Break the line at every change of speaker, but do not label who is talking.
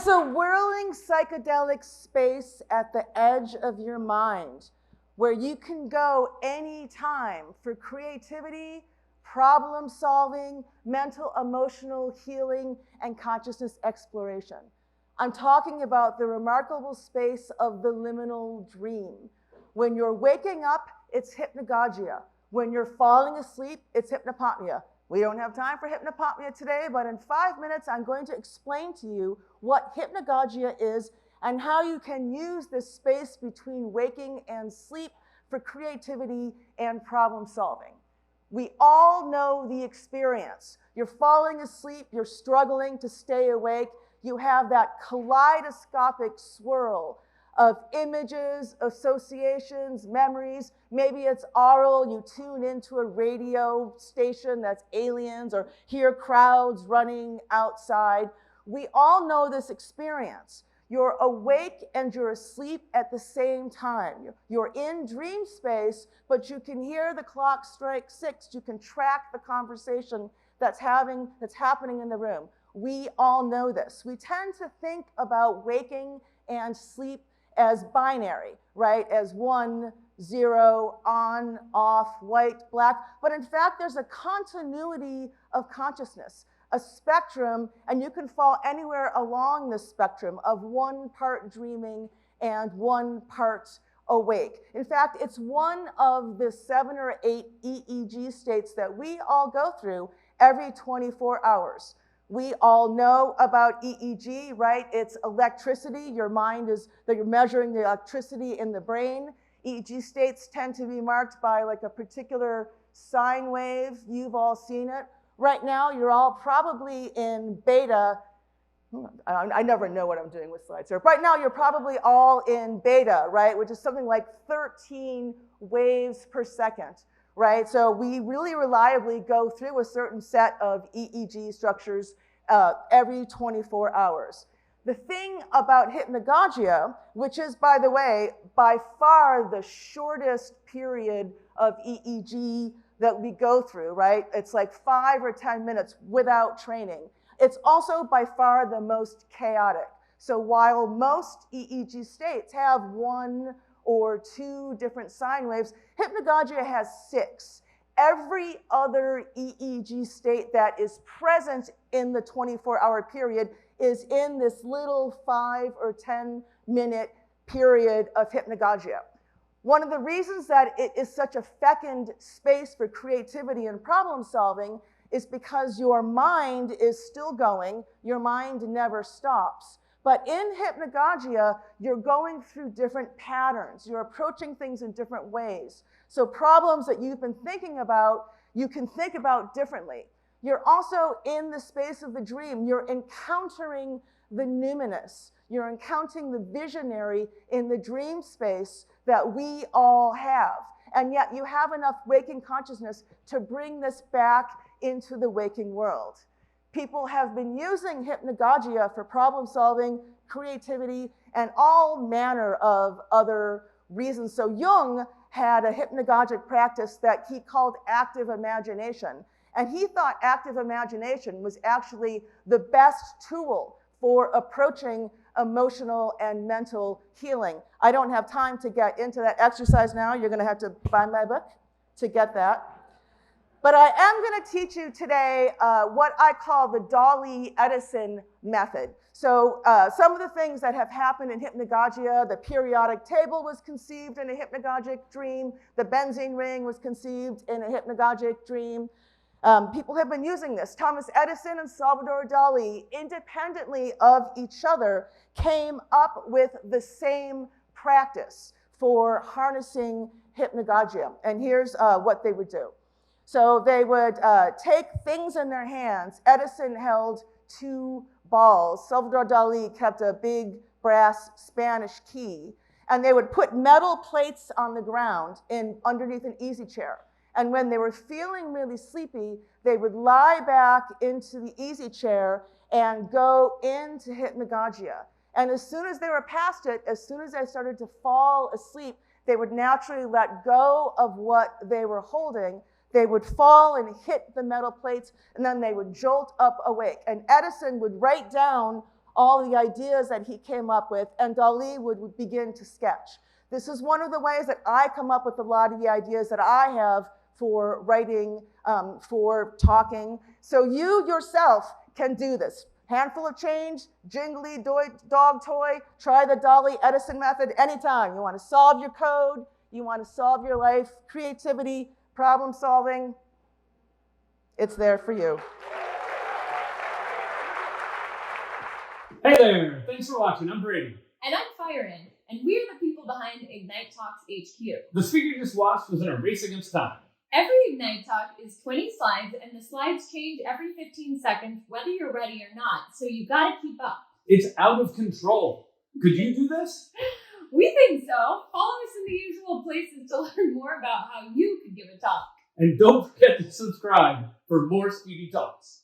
is a whirling psychedelic space at the edge of your mind where you can go anytime for creativity, problem solving, mental, emotional healing, and consciousness exploration. I'm talking about the remarkable space of the liminal dream. When you're waking up, it's hypnagogia. When you're falling asleep, it's hypnopomnia. We don't have time for hypnopomnia today, but in 5 minutes, I'm going to explain to you what hypnagogia is and how you can use this space between waking and sleep for creativity and problem solving. We all know the experience. You're falling asleep, you're struggling to stay awake, you have that kaleidoscopic swirl of images, associations, memories. Maybe it's aural, you tune into a radio station that's aliens or hear crowds running outside. We all know this experience. You're awake and you're asleep at the same time. You're in dream space, but you can hear the clock strike 6. You can track the conversation that's happening in the room. We all know this. We tend to think about waking and sleep as binary, right? As 1, 0, on, off, white, black. But in fact, there's a continuity of consciousness, a spectrum, and you can fall anywhere along the spectrum of 1 part dreaming and 1 part awake. In fact, it's one of the 7 or 8 EEG states that we all go through every 24 hours. We all know about EEG, right? It's electricity. Your mind is, that you're measuring the electricity in the brain. EEG states tend to be marked by like a particular sine wave. You've all seen it. Right now, you're all probably in beta. I never know what I'm doing with slides here. Right now, you're probably all in beta, right? Which is something like 13 waves per second. Right, so we really reliably go through a certain set of EEG structures every 24 hours. The thing about hypnagogia, which is, by the way, by far the shortest period of EEG that we go through, right? It's like 5 or 10 minutes without training. It's also by far the most chaotic. So while most EEG states have 1 or 2 different sine waves, hypnagogia has 6. Every other EEG state that is present in the 24-hour period is in this little 5 or 10 minute period of hypnagogia. One of the reasons that it is such a fecund space for creativity and problem solving is because your mind is still going, your mind never stops. But in hypnagogia, you're going through different patterns. You're approaching things in different ways. So problems that you've been thinking about, you can think about differently. You're also in the space of the dream. You're encountering the numinous. You're encountering the visionary in the dream space that we all have. And yet you have enough waking consciousness to bring this back into the waking world. People have been using hypnagogia for problem solving, creativity, and all manner of other reasons. So Jung had a hypnagogic practice that he called active imagination. And he thought active imagination was actually the best tool for approaching emotional and mental healing. I don't have time to get into that exercise now. You're going to have to buy my book to get that. But I am going to teach you today what I call the Dali-Edison method. So some of the things that have happened in hypnagogia, the periodic table was conceived in a hypnagogic dream, the benzene ring was conceived in a hypnagogic dream. People have been using this. Thomas Edison and Salvador Dali, independently of each other, came up with the same practice for harnessing hypnagogia. And here's what they would do. So they would take things in their hands. Edison held 2 balls. Salvador Dali kept a big brass Spanish key. And they would put metal plates on the ground underneath an easy chair. And when they were feeling really sleepy, they would lie back into the easy chair and go into hypnagogia. And as soon as they were past it, as soon as they started to fall asleep, they would naturally let go of what they were holding. They would fall and hit the metal plates, and then they would jolt up awake. And Edison would write down all the ideas that he came up with, and Dali would begin to sketch. This is one of the ways that I come up with a lot of the ideas that I have for writing, for talking. So you yourself can do this. Handful of change, jingly dog toy, try the Dali-Edison method anytime. You want to solve your code, you want to solve your life, creativity, problem solving, it's there for you.
Hey there, thanks for watching. I'm Brady.
And I'm Firein, and we're the people behind Ignite Talks HQ.
The speaker you just watched was in a race against time.
Every Ignite Talk is 20 slides, and the slides change every 15 seconds, whether you're ready or not, so you gotta keep up.
It's out of control. Could you do this?
We think so. Follow us in the usual places to learn more about how you could give a talk.
And don't forget to subscribe for more speedy talks.